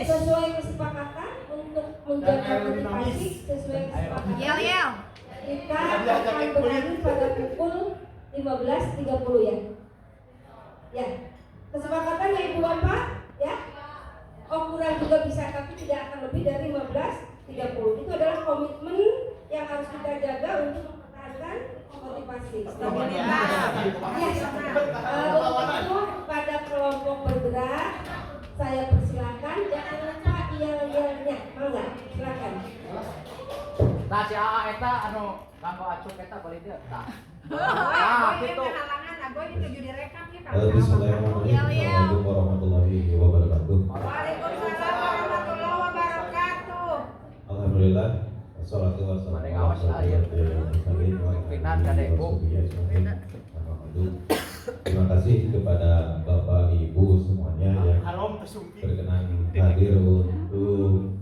sesuai kesepakatan untuk menjaga motivasi sesuai kesepakatan. Yel. Kita akan berakhir pada pukul 15.30 ya. Ya. Kesepakatannya Ibu Bapak ya. Oh kurang juga bisa tapi tidak akan lebih dari 15.30. Itu adalah komitmen yang harus kita jaga untuk mempertahankan motivasi. Untuk itu pada kelompok bergerak saya persilakan jangan lupa yel-yelnya. Mau nggak? Silakan. Nah si AA eta anu kanggo acup eta balik dia. Tah. Gitu. Halangan aboy dituju direkam ya kalau. Bismillahirrahmanirrahim. Assalamualaikum warahmatullahi wabarakatuh. Waalaikumsalam warahmatullahi wabarakatuh. Alhamdulillah. Wassalatu wassalamu ala Terima kasih kepada Bapak Ibu semuanya yang berkenan hadir untuk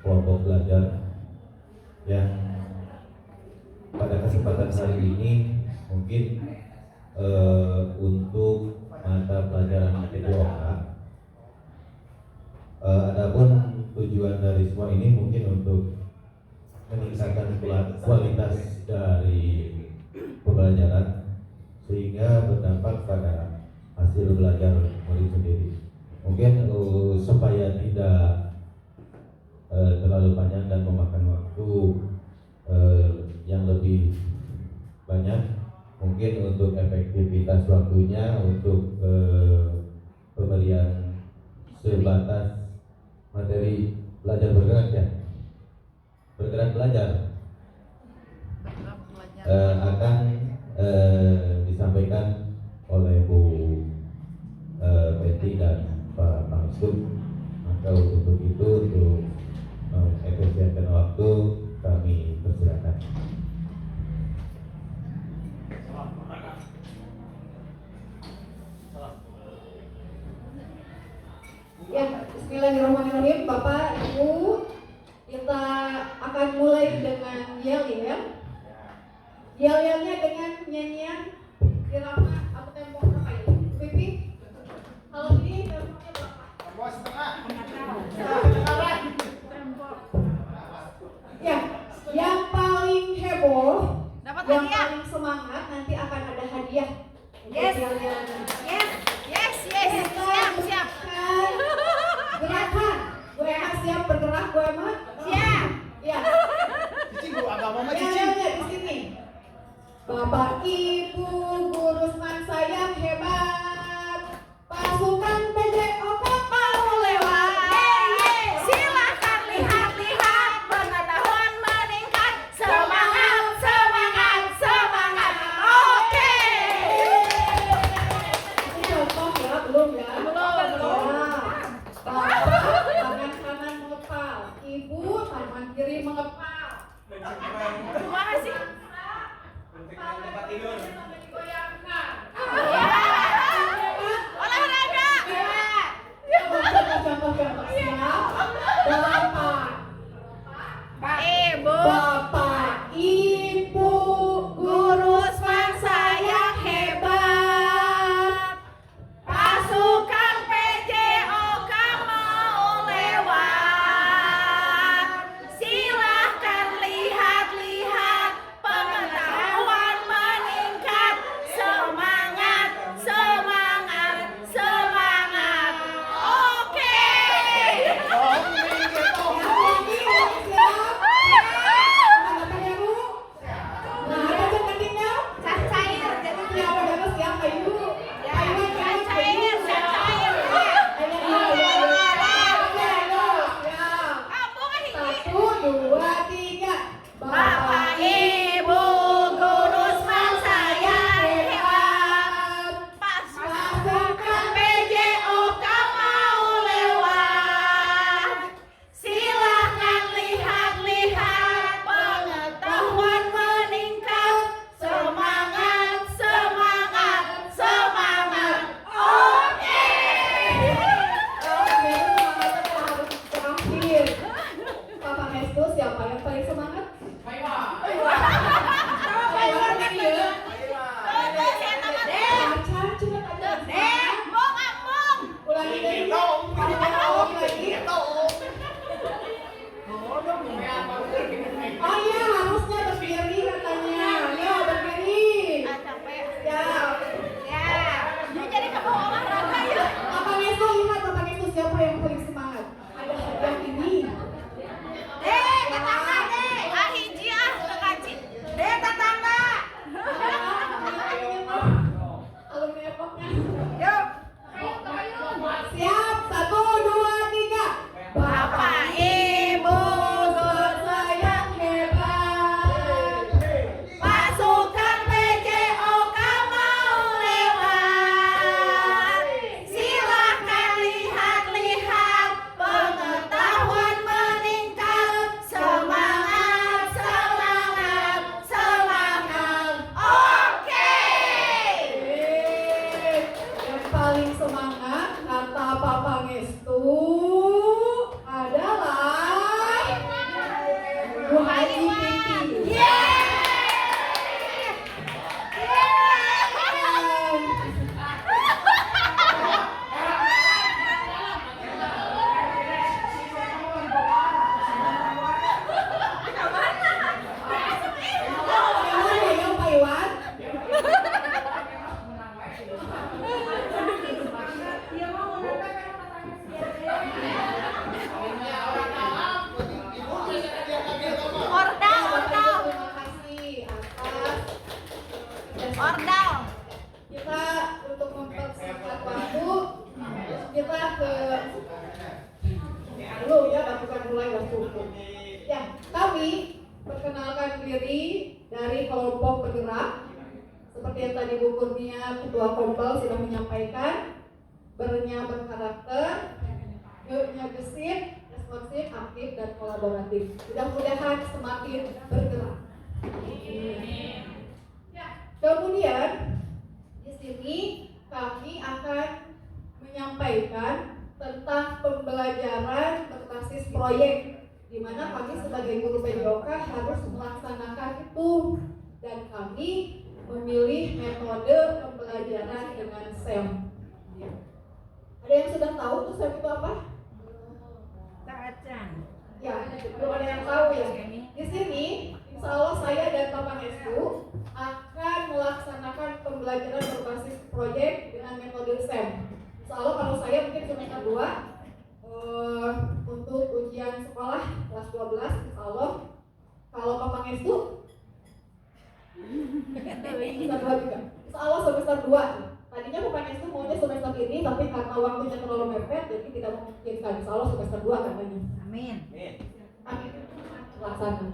kelompok belajar yang pada kesempatan hari ini mungkin untuk mata pelajaran kedua. Adapun tujuan dari semua ini mungkin untuk meningkatkan kualitas dari pembelajaran sehingga berdampak pada hasil belajar murid sendiri. Mungkin supaya tidak terlalu panjang dan memakan waktu yang lebih banyak, mungkin untuk efektivitas waktunya untuk pemberian sebatas materi belajar bergerak ya, bergerak belajar akan disampaikan oleh Bu Betty dan Pak Maksud. Maka untuk itu untuk efisienkan waktu kami persilakan. Ya, bismillahirrahmanirrahim. Bapak, Ibu, kita akan mulai dengan yel-yel. Yel-yelnya dengan nyanyian irama atau tempo berapa ini? Pipi? Kalau ini temponya berapa? Tempo setengah. Ya, yang paling heboh, Dapat yang hadiah. paling semangat nanti akan ada hadiah. Yes. Yel-yelnya. Yes. Siap. Gerakan. Gue siap bergerak, gue mah. Siap. Ya. Cicing bu agama mah cicing. Yel-yelnya di sini. Bapak Ibu guru semansa yang hebat, pasukan PJOK mau lewat. Silakan lihat pengetahuan meningkat. Semangat. Oke. kita ke dulu ya, baru kan mulai bersyukur. Ya, kami perkenalkan diri dari kelompok bergerak. Seperti yang tadi Bu Kurnia, Ketua Kompel sudah menyampaikan, bernya berkarakter, nya gesit, responsif, aktif, dan kolaboratif. Mudah-mudahan semakin bergerak. Kemudian di sini kami akan menyampaikan tentang pembelajaran berbasis proyek, di mana kami sebagai guru PJOK harus melaksanakan itu, dan kami memilih metode pembelajaran dengan SEM. Ada yang sudah tahu tuh SEM itu apa? Ya, belum ada yang tahu ya. Di sini, insya Allah saya dan Bapak Esku akan melaksanakan pembelajaran berbasis proyek dengan metode SEM. Insya Allah kalau saya mungkin semester 2 untuk ujian sekolah kelas 12, insya Allah. Kalau Bapak Esku semester 2 juga. Insya Allah semester 2. Tadinya Bapak Esku maunya semester ini, tapi karena waktunya terlalu mepet, jadi tidak memungkinkan. Insya Allah semester 2 katanya. Amin. Amin. Laksana.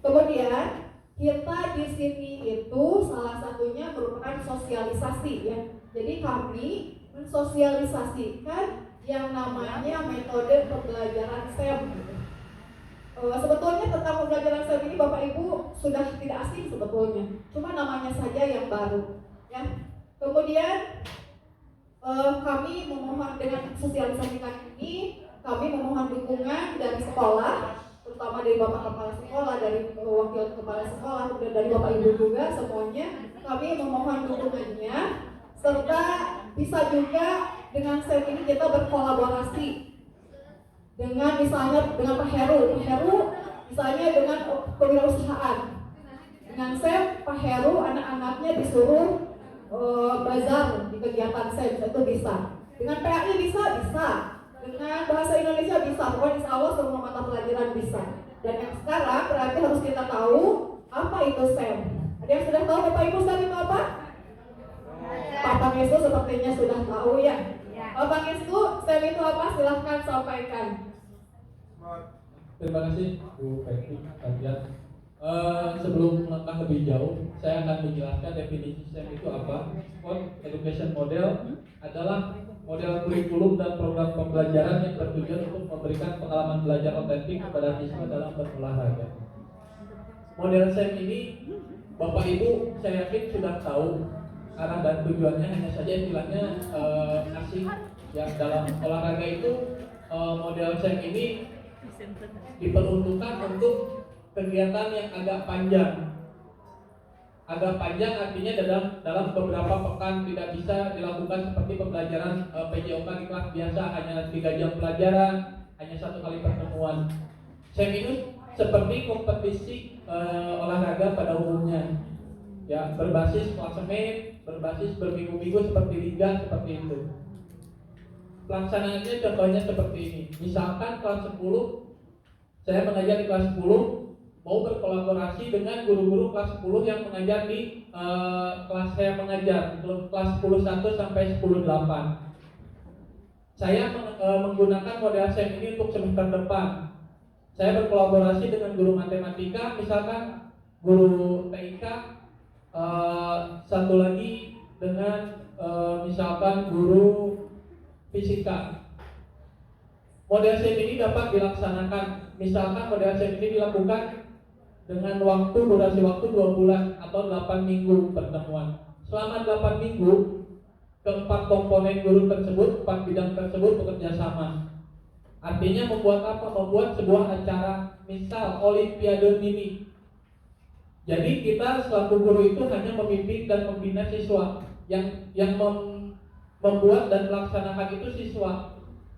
Kemudian kita di sini itu salah satunya merupakan sosialisasi ya. Jadi kami mensosialisasikan yang namanya metode pembelajaran SEM. Sebetulnya tentang pembelajaran SEM ini Bapak Ibu sudah tidak asing sebetulnya, cuma namanya saja yang baru ya. Kemudian kami memohon dengan sosialisasikan ini, kami memohon dukungan dari sekolah, terutama dari Bapak Kepala Sekolah, dari Wakil Kepala Sekolah, kemudian dari Bapak Ibu juga semuanya. Kami memohon dukungannya, serta bisa juga dengan SEM ini kita berkolaborasi dengan misalnya dengan Pak Heru misalnya dengan kewirausahaan. Dengan SEM, Pak Heru anak-anaknya disuruh bazar di kegiatan SEM, itu bisa. Dengan PAI bisa. Dengan bahasa Indonesia bisa. Pokoknya insya Allah semua mata pelajaran bisa. Dan yang sekarang berarti harus kita tahu apa itu SEM. Ada yang sudah tahu Bapak Ibu SEM itu apa? Pak Pangestu sepertinya sudah tahu ya. Pak Pangestu, SEM itu apa? Silahkan sampaikan. Terima kasih Bu Peti Fajar. Sebelum melangkah lebih jauh, saya akan menjelaskan definisi SEM itu apa. Sport Education Model adalah model kurikulum dan program pembelajaran yang bertujuan untuk memberikan pengalaman belajar otentik kepada siswa dalam berolahraga. Model SEM ini Bapak Ibu saya yakin sudah tahu arah dan tujuannya, hanya saja istilahnya asing. Yang dalam olahraga itu model SEM ini diperuntukkan untuk kegiatan yang agak panjang. Agak panjang artinya dalam beberapa pekan, tidak bisa dilakukan seperti pembelajaran PJOK di kelas biasa, hanya 3 jam pelajaran, hanya 1 kali pertemuan. SEM ini seperti kompetisi olahraga pada umumnya, ya, berbasis klasemen, berbasis berminggu-minggu seperti liga, seperti itu. Pelaksanaannya contohnya seperti ini. Misalkan kelas 10, saya mengajar di kelas 10, mau berkolaborasi dengan guru-guru kelas 10 yang mengajar di kelas saya mengajar, kelas 10.1 sampai 10.8. Saya menggunakan model SEM ini untuk semester depan. Saya berkolaborasi dengan guru matematika, misalkan guru TIK, satu lagi dengan misalkan guru fisika. Model SEM ini dapat dilaksanakan, misalkan model SEM ini dilakukan dengan durasi waktu 2 bulan atau 8 minggu pertemuan. Selama 8 minggu, keempat komponen guru tersebut, 4 bidang tersebut bekerja sama. Artinya membuat apa? Membuat sebuah acara, misal Olimpiade Mini. Jadi kita selaku guru itu hanya membimbing dan membina siswa. Yang membuat dan melaksanakan itu siswa.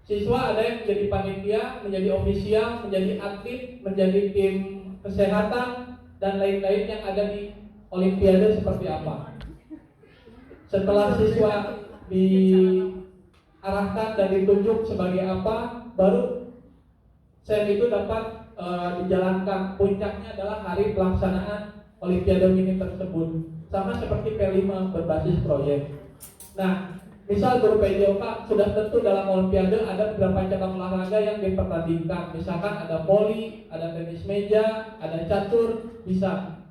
Siswa ada yang menjadi panitia, menjadi ofisial, menjadi atlet, menjadi tim kesehatan, dan lain-lain yang ada di Olimpiade seperti apa. Setelah siswa diarahkan dan ditunjuk sebagai apa, baru SEM itu dapat dijalankan. Puncaknya adalah hari pelaksanaan Olimpiade Mini tersebut. Sama seperti P5 berbasis proyek. Nah, misal guru PJOK sudah tentu dalam Olimpiade ada beberapa cabang olahraga yang dipertandingkan. Misalkan ada voli, ada tenis meja, ada catur, bisa.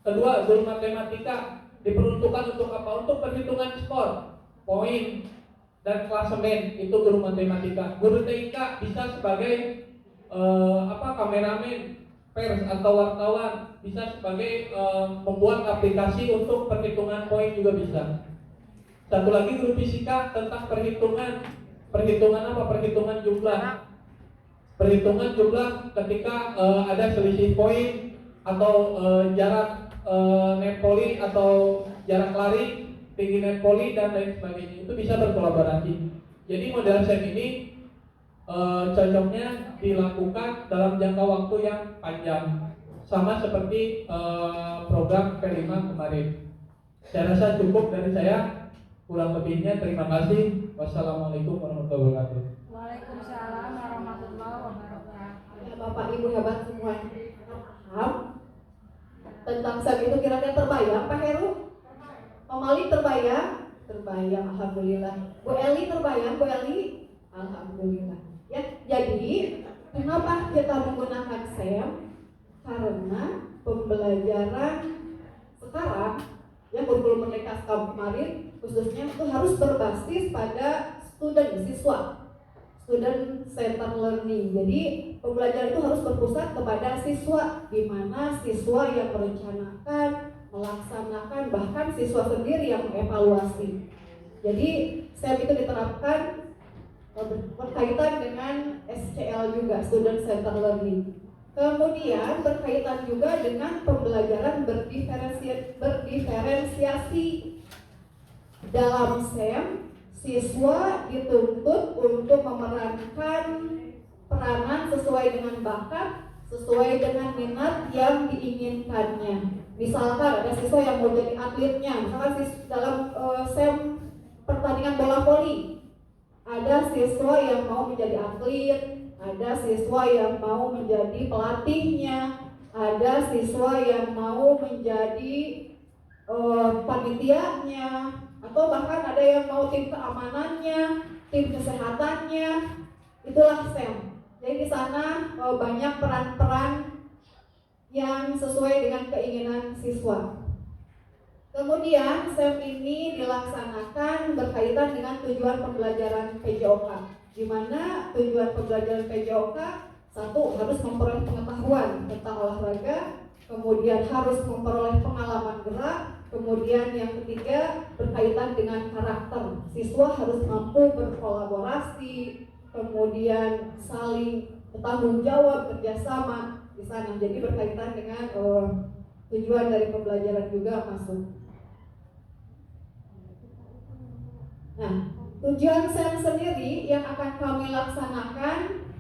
Kedua, guru matematika diperuntukkan untuk apa? Untuk perhitungan skor, poin, dan klasemen. Itu guru matematika. Guru TIK bisa sebagai kameramen, pers atau wartawan, bisa sebagai membuat aplikasi untuk perhitungan poin juga bisa. Satu lagi guru fisika tentang perhitungan jumlah. Perhitungan jumlah ketika ada selisih poin atau jarak net volley atau jarak lari, tinggi net volley dan lain sebagainya. Itu bisa berkolaborasi. Jadi model SEM ini cocoknya dilakukan dalam jangka waktu yang panjang, sama seperti program P5 kemarin. Saya rasa cukup dari saya. Kurang lebihnya terima kasih. Wassalamualaikum warahmatullahi wabarakatuh. Waalaikumsalam warahmatullahi wabarakatuh. Ya, Bapak Ibu hebat semuanya. Paham? Tentang SEM itu kira-kira terbayang Pak Heru? Pak Malik terbayang? Terbayang, alhamdulillah. Bu Eli terbayang, Bu Eli? Alhamdulillah. Ya, jadi kenapa kita menggunakan SEM? Karena pembelajaran sekarang, ya kurikulum Merdeka kemarin khususnya itu harus berbasis pada siswa, student center learning. Jadi pembelajaran itu harus berpusat kepada siswa, di mana siswa yang merencanakan, melaksanakan, bahkan siswa sendiri yang mengevaluasi. Jadi SEM itu diterapkan berkaitan dengan SCL juga, student center learning. Kemudian berkaitan juga dengan pembelajaran berdiferensiasi. Dalam SEM, siswa dituntut untuk memerankan peranan sesuai dengan bakat, sesuai dengan minat yang diinginkannya. Misalkan ada siswa yang mau jadi atletnya, misalkan dalam SEM pertandingan bola voli, ada siswa yang mau menjadi atlet, ada siswa yang mau menjadi pelatihnya, ada siswa yang mau menjadi panitianya, atau bahkan ada yang mau tim keamanannya, tim kesehatannya. Itulah SEM. Jadi di sana banyak peran-peran yang sesuai dengan keinginan siswa. Kemudian SEM ini dilaksanakan berkaitan dengan tujuan pembelajaran PJOK, di mana tujuan pembelajaran PJOK satu harus memperoleh pengetahuan tentang olahraga, kemudian harus memperoleh pengalaman gerak, kemudian yang ketiga berkaitan dengan karakter. Siswa harus mampu berkolaborasi, kemudian saling bertanggung jawab, kerjasama di sana. Jadi berkaitan dengan tujuan dari pembelajaran juga masuk. Nah, tujuan SEM sendiri yang akan kami laksanakan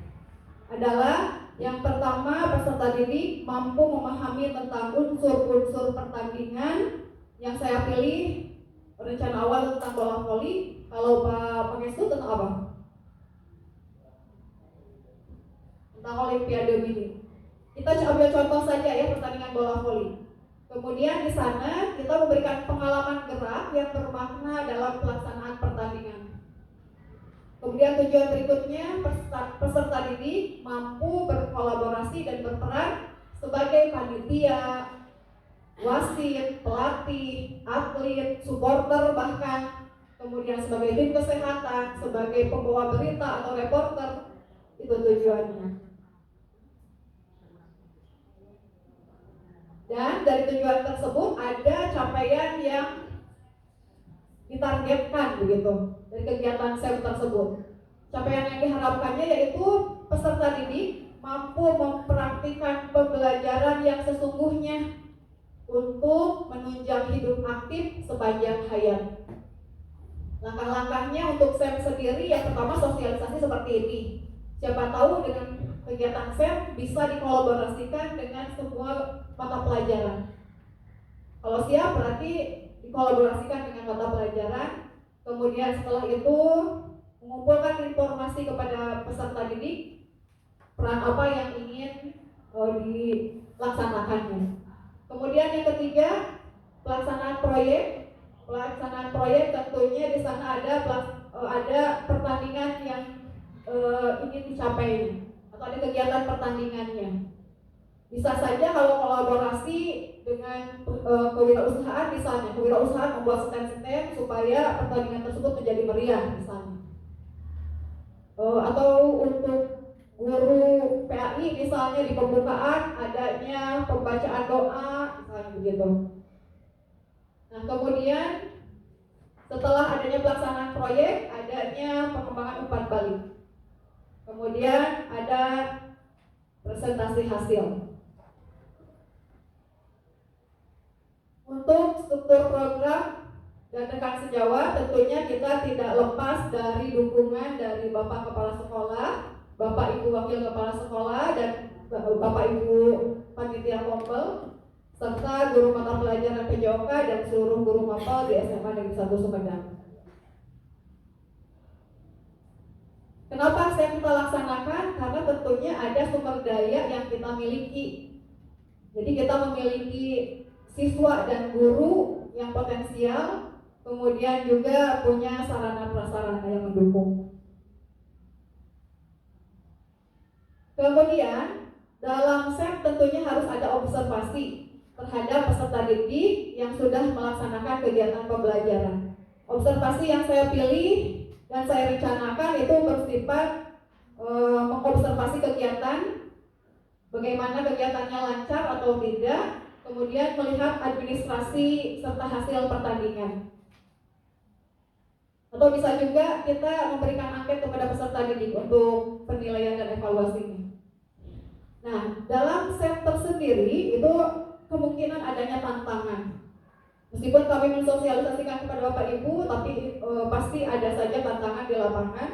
adalah yang pertama, peserta didik mampu memahami tentang unsur-unsur pertandingan. Yang saya pilih rencana awal tentang bola voli. Kalau Pak Pangestu tentang apa? Tentang Olimpiade ini. Kita ambil contoh saja ya pertandingan bola voli. Kemudian di sana kita memberikan pengalaman gerak yang bermakna dalam pelaksanaan pertandingan. Kemudian tujuan berikutnya, peserta didik mampu berkolaborasi dan berperan sebagai panitia, wasit, pelatih, atlet, supporter bahkan, kemudian sebagai tim kesehatan, sebagai pembawa berita atau reporter. Itu tujuannya. Dan dari tujuan tersebut ada capaian yang ditargetkan begitu dari kegiatan SEM tersebut. Capaian yang diharapkannya yaitu peserta didik mampu mempraktikkan pembelajaran yang sesungguhnya untuk menunjang hidup aktif sepanjang hayat. Langkah-langkahnya untuk SEM sendiri yang pertama sosialisasi seperti ini. Siapa tahu dengan kegiatan SEM bisa dikolaborasikan dengan semua mata pelajaran. Kalau siap berarti dikolaborasikan dengan mata pelajaran. Kemudian setelah itu mengumpulkan informasi kepada peserta didik peran apa yang ingin dilaksanakannya. Kemudian yang ketiga, pelaksanaan proyek pelaksanaan proyek tentunya di sana ada pertandingan yang ingin dicapai atau ada kegiatan pertandingannya. Bisa saja kalau kolaborasi dengan kewirausahaan, misalnya kewirausahaan membuat stand-stand supaya pertandingan tersebut menjadi meriah misalnya. Atau untuk guru PAI misalnya di pembukaan adanya pembacaan doa misalnya begitu. Nah kemudian setelah adanya pelaksanaan proyek adanya pengembangan umpan balik. Kemudian ada presentasi hasil. Untuk struktur program dan rekan sejawat tentunya kita tidak lepas dari dukungan dari Bapak Kepala Sekolah, Bapak Ibu Wakil Kepala Sekolah, dan Bapak Ibu Panitia Kompel, serta guru mata pelajaran PJOK dan seluruh guru mapel di SMA Negeri 1 Sumedang. Kenapa saya kita laksanakan? Karena tentunya ada sumber daya yang kita miliki. Jadi kita memiliki siswa dan guru yang potensial, kemudian juga punya sarana prasarana yang mendukung. Kemudian dalam SEM tentunya harus ada observasi terhadap peserta didik yang sudah melaksanakan kegiatan pembelajaran. Observasi yang saya pilih dan saya rencanakan itu bersifat mengobservasi kegiatan, bagaimana kegiatannya lancar atau tidak, kemudian melihat administrasi serta hasil pertandingan. Atau bisa juga kita memberikan angket kepada peserta didik untuk penilaian dan evaluasinya. Nah, dalam SEM tersendiri itu kemungkinan adanya tantangan. Meskipun kami mensosialisasikan kepada Bapak Ibu, tapi pasti ada saja tantangan di lapangan.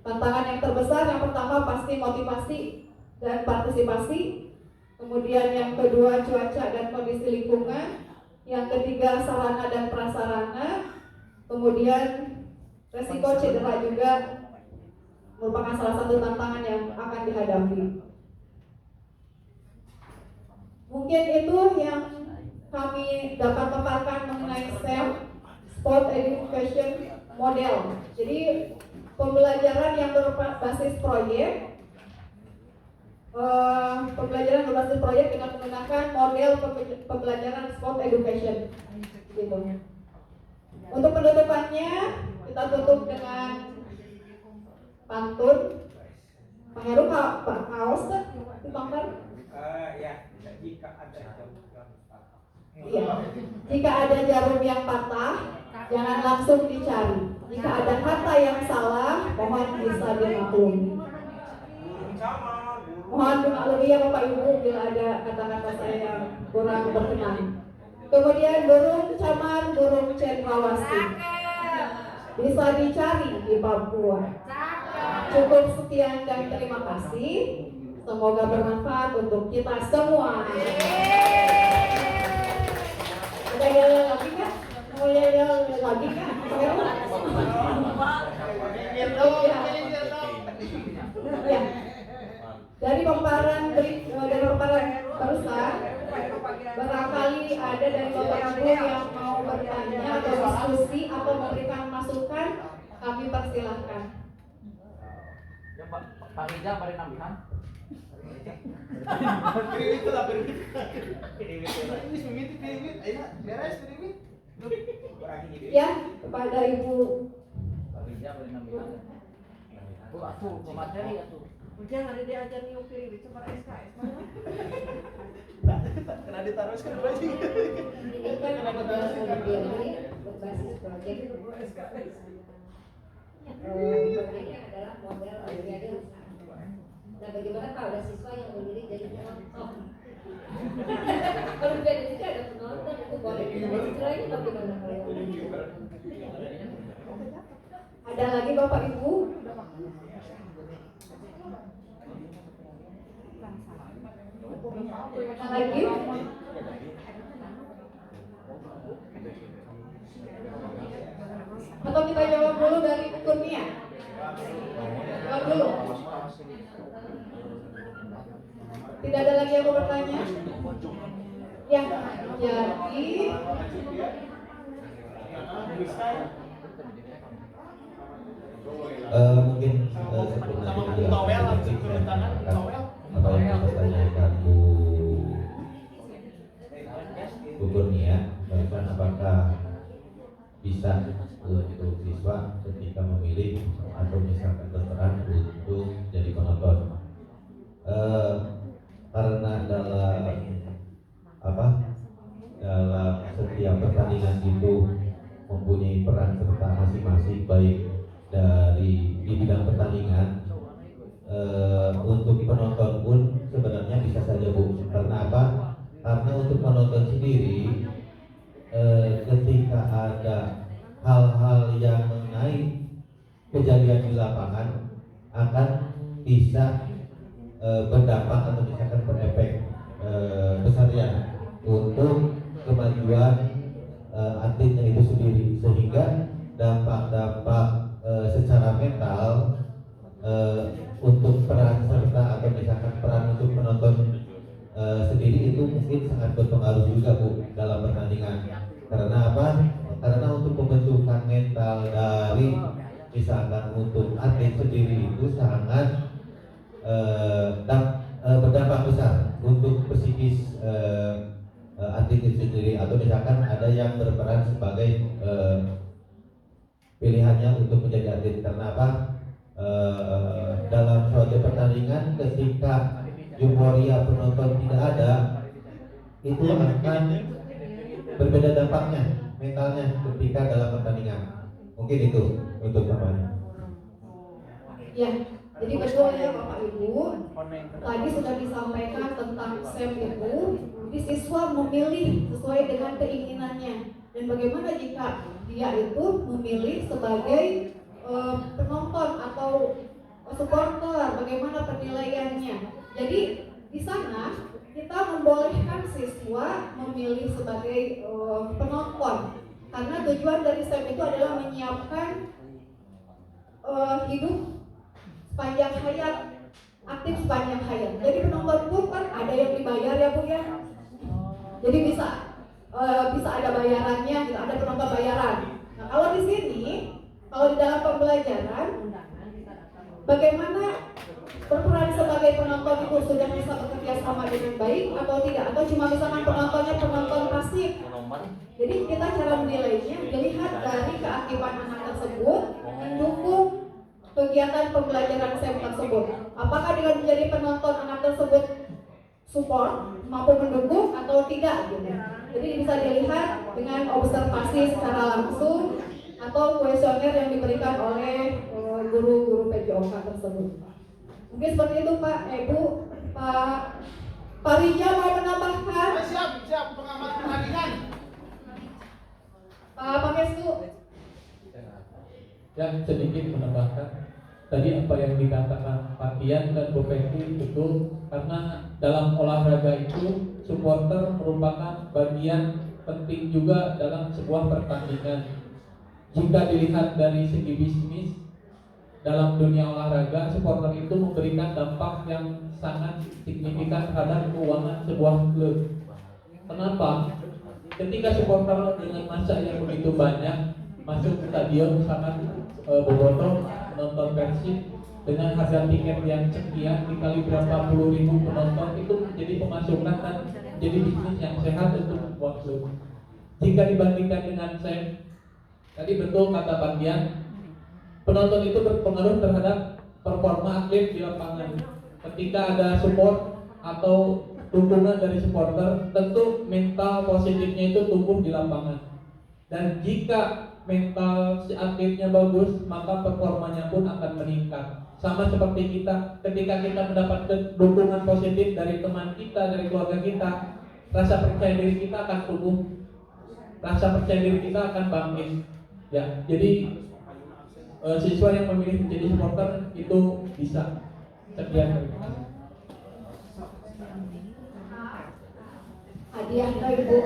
Tantangan yang terbesar yang pertama pasti motivasi dan partisipasi. Kemudian yang kedua cuaca dan kondisi lingkungan. Yang ketiga sarana dan prasarana. Kemudian resiko cedera juga merupakan salah satu tantangan yang akan dihadapi. Mungkin itu yang kami dapat paparkan mengenai SEM, Sport Education Model. Jadi pembelajaran yang berbasis proyek, pembelajaran berbasis proyek dengan menggunakan model pembelajaran Sport Education. Gitu. Untuk penutupannya kita tutup dengan pantun. Pak Heru, Pak kaos kan di bangkar? Ya, jika ada Iya. Jika ada jarum yang patah, jangan langsung dicari. Jika ada kata yang salah, mohon bisa dimaklumi. Mohon dimaklumi ya Bapak Ibu bila ada kata-kata saya yang kurang berkenan. Kemudian burung camar, burung cendrawasih bisa dicari di Papua. Cukup sekian dan terima kasih. Semoga bermanfaat untuk kita semua. Ada yang lagi nggak? Mau yang lagi nggak? Ya. Dari pemaparan barusan, barangkali ada dari Bapak Ibu yang mau bertanya atau diskusi atau memberikan masukan, kami persilahkan. Ya Pak Rija bari nambihan. Pirimit lah, pirimit. Ini semimit, pirimit. Ayo, beres pirimit. Ya, kepada Ibu. Pak Rija bari nambihan. Bu atuh pemateri atuh. Jangan ada diajar niup piring, cuma SKS. Kena ditaruhkan lagi. Ini kan berbasis proyek. Ini adalah model olimpiade usaha. Nah, bagaimana kalau ada siswa yang berdiri jadi penonton? Olimpiade itu ada penonton, itu boleh. Istilahnya bagaimana kalau ada lagi Bapak Ibu? Ada lagi? Atau kita jawab dulu dari Kurnia? Jawab dulu. Tidak ada lagi yang mau bertanya? Ya, jadi Mungkin sebelum Sama nanti Bu Towel, dijelaskan, langsung turun tangan, Bu saya Towel. apa yang ditanyakan Bu Kurnia, barusan apakah bisa untuk siswa ketika memilih atau misalkan berperan untuk jadi penonton? Karena dalam setiap pertandingan itu mempunyai peran serta masing-masing, baik di bidang pertandingan, untuk penonton pun sebenarnya bisa saja Bu. Karena apa? Karena untuk penonton sendiri, ketika ada hal-hal yang mengenai kejadian di lapangan akan bisa berdampak atau misalkan berefek besar ya untuk kemajuan atletnya itu sendiri, sehingga dampak-dampak secara mental untuk peran serta atau misalkan peran untuk penonton sendiri itu mungkin sangat berpengaruh juga Bu dalam pertandingan. Karena apa? Karena untuk pembentukan mental dari misalkan untuk atlet sendiri itu sangat berdampak besar untuk psikis atlet itu sendiri, atau misalkan ada yang berperan sebagai pilihannya untuk menjadi atlet. Karena apa? Dalam suatu pertandingan ketika euforia penonton tidak ada, itu akan berbeda dampaknya mentalnya ketika dalam pertandingan. Mungkin itu untuk teman. Ya, jadi betul ya Bapak Ibu. Tadi sudah disampaikan tentang SEM itu, jadi siswa memilih sesuai dengan keinginannya. Dan bagaimana jika dia itu memilih sebagai penonton atau supporter, bagaimana penilaiannya. Jadi di sana kita membolehkan siswa memilih sebagai penonton, karena tujuan dari SEM itu adalah menyiapkan hidup sepanjang hayat, aktif sepanjang hayat. Jadi penonton pun kan ada yang dibayar ya Bu ya. Jadi bisa ada bayarannya, gitu, ada penonton bayaran. Nah kalau di sini, kalau di dalam pembelajaran, bagaimana berperan sebagai penonton itu sudah bisa bekerja sama dengan baik atau tidak, atau cuma misalkan penontonnya penonton pasif. Jadi kita cara menilainya dilihat dari keaktifan anak tersebut mendukung kegiatan pembelajaran SEM tersebut. Apakah dengan menjadi penonton anak tersebut support, mampu mendukung atau tidak gitu. Jadi bisa dilihat dengan observasi secara langsung atau kuesioner yang diberikan oleh guru-guru PJOK tersebut. Mungkin seperti itu Pak, Ibu, Pak Rija mau menambahkan? Siap pengamat pertandingan. Pak Pangestu. Yang sedikit menambahkan tadi apa yang dikatakan Pak Tian dan Bu Peti betul, karena dalam olahraga itu supporter merupakan bagian penting juga dalam sebuah pertandingan. Jika dilihat dari segi bisnis, dalam dunia olahraga supporter itu memberikan dampak yang sangat signifikan terhadap keuangan sebuah klub. Kenapa? Ketika supporter dengan massa yang begitu banyak masuk ke stadion sangat bobotoh menonton Persib dengan harga tiket yang sekian dikali berapa puluh ribu penonton, itu menjadi pemasukan dan menjadi bisnis yang sehat untuk sebuah klub. Jika dibandingkan dengan SEM, tadi betul kata Pak Dian, penonton itu berpengaruh terhadap performa atlet di lapangan. Ketika ada support atau dukungan dari supporter, tentu mental positifnya itu tumbuh di lapangan. Dan jika mental si atletnya bagus, maka performanya pun akan meningkat. Sama seperti kita, ketika kita mendapatkan dukungan positif dari teman kita, dari keluarga kita, rasa percaya diri kita akan tumbuh, rasa percaya diri kita akan bangkit. Ya, jadi siswa yang memilih menjadi supporter itu bisa. Sekian, terima kasih. Hadiah Ibu.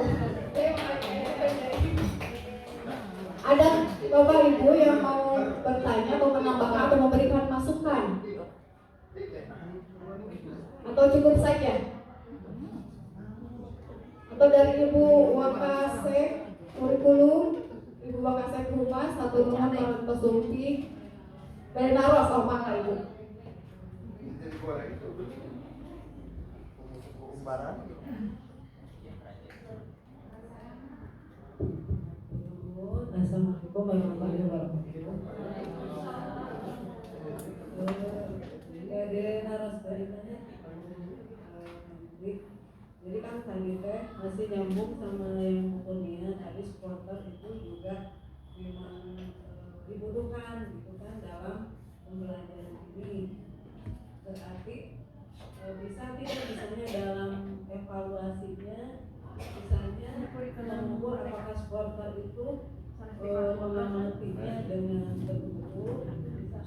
Ada Bapak Ibu yang mau bertanya atau menambahkan atau memberikan masukan? Atau cukup saja? Atau dari Ibu Wakase Kurikulum, Ibu Ibu Wakasek Humas, satu nuhun para pesumpi. Dari naros omah Ibu. Assalamualaikum warahmatullahi wabarakatuh. Dari naras beritanya, jadi kan tadi teh masih nyambung sama yang kuliah tadi supporter itu juga memang dibutuhkan gitu kan dalam pembelajaran ini. Berarti bisa tidak misalnya dalam evaluasinya misalnya mengukur apakah supporter itu mengamatinya dengan betul bisa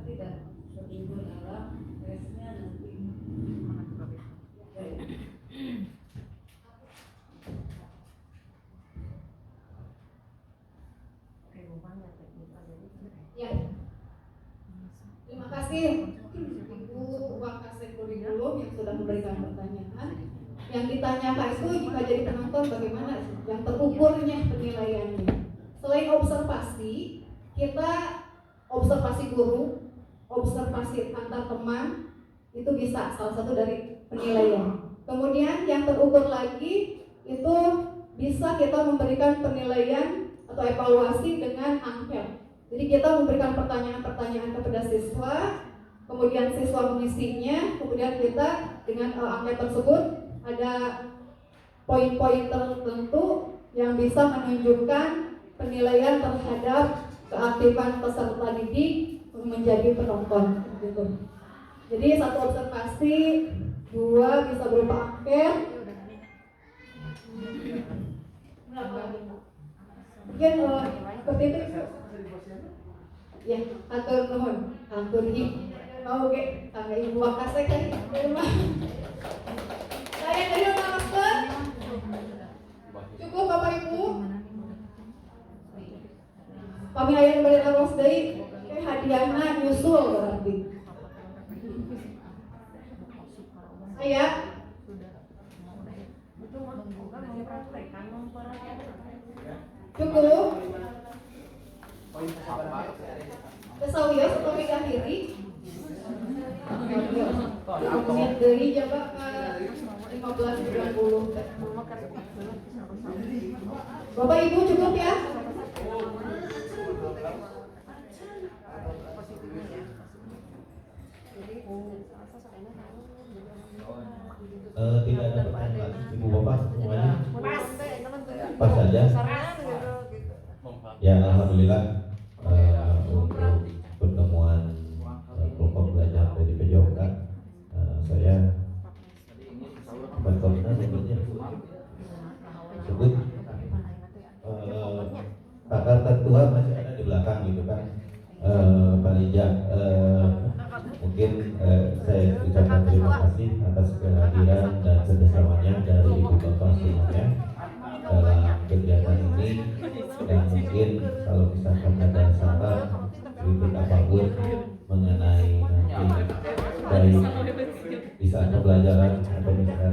tidak betul dalam tesnya nanti. Ya. Terima kasih Ibu Wakasek Kurikulum yang sudah memberikan pertanyaan. Yang ditanyakan itu jika jadi penonton bagaimana yang terukurnya penilaiannya. Selain observasi, kita observasi guru, observasi antar teman itu bisa salah satu dari penilaian. Kemudian yang terukur lagi itu bisa kita memberikan penilaian atau evaluasi dengan angket. Jadi kita memberikan pertanyaan-pertanyaan kepada siswa, kemudian siswa mengisinya, kemudian kita dengan angket tersebut ada poin-poin tertentu yang bisa menunjukkan penilaian terhadap keaktifan peserta didik menjadi penonton gitu. Jadi satu observasi, dua bisa berupa angket. Mungkin seperti itu. Ya, atur nuhun, atur hik. Oke, kangge Ibu Wakasek tadi di rumah. Saya dari Master. Cukup Bapak Ibu. Kami aya balik aros deui, hadiahna nyusul berarti. Saya cukup. Kesawios atau akhiri. Kemudian dari jaga ke 15.90. Bapak Ibu cukup ya. Tidak ada pertanyaan lagi, Ibu Bapak semuanya pas saja. Ya, alhamdulillah untuk pertemuan kelompok belajar dari PJOK saya berkoordinasi sebutnya sebut pakar tertua masih ada di belakang gitu kan. Pak Lija, mungkin saya ucapkan terima kasih atas kehadiran dan kerjasamanya dari Ibu Bapak semuanya dalam kegiatan ini, dan mungkin kalau misalkan ada saran kritik apapun mengenai nanti baik di saat pembelajaran atau misalkan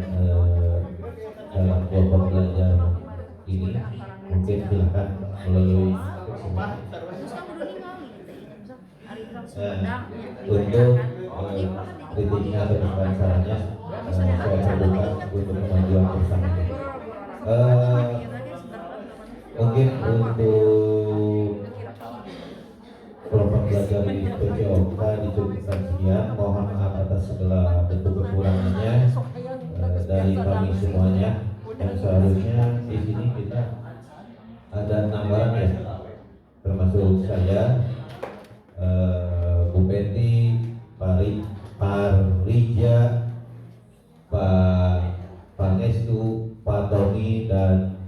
dalam kelompok belajar ini, mungkin silakan melalui untuk kritiknya atau misalkan sarannya saya terbuka untuk kemajuan bersama. Mungkin untuk kelompok belajar di PJOK dicukupkan sekian. Mohon maaf atas segala bentuk kekurangannya dari kami semuanya. Yang seharusnya di sini kita ada 6 orang ya, termasuk saya, Bu Peti, Pak Rija, Pak Pangestu, Pak Tony, dan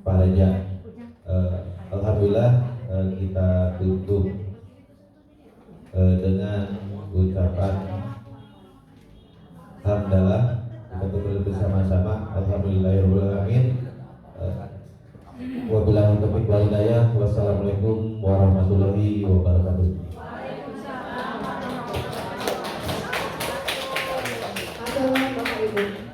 Pak Reja. Alhamdulillah kita tutup dengan ucapan hamdalah. Kita tutup bersama-sama. Alhamdulillahirobbilalamin. Wabillahi taufiq wal hidayah. Wassalamualaikum warahmatullahi wabarakatuh. Assalamualaikum Bapak Ibu.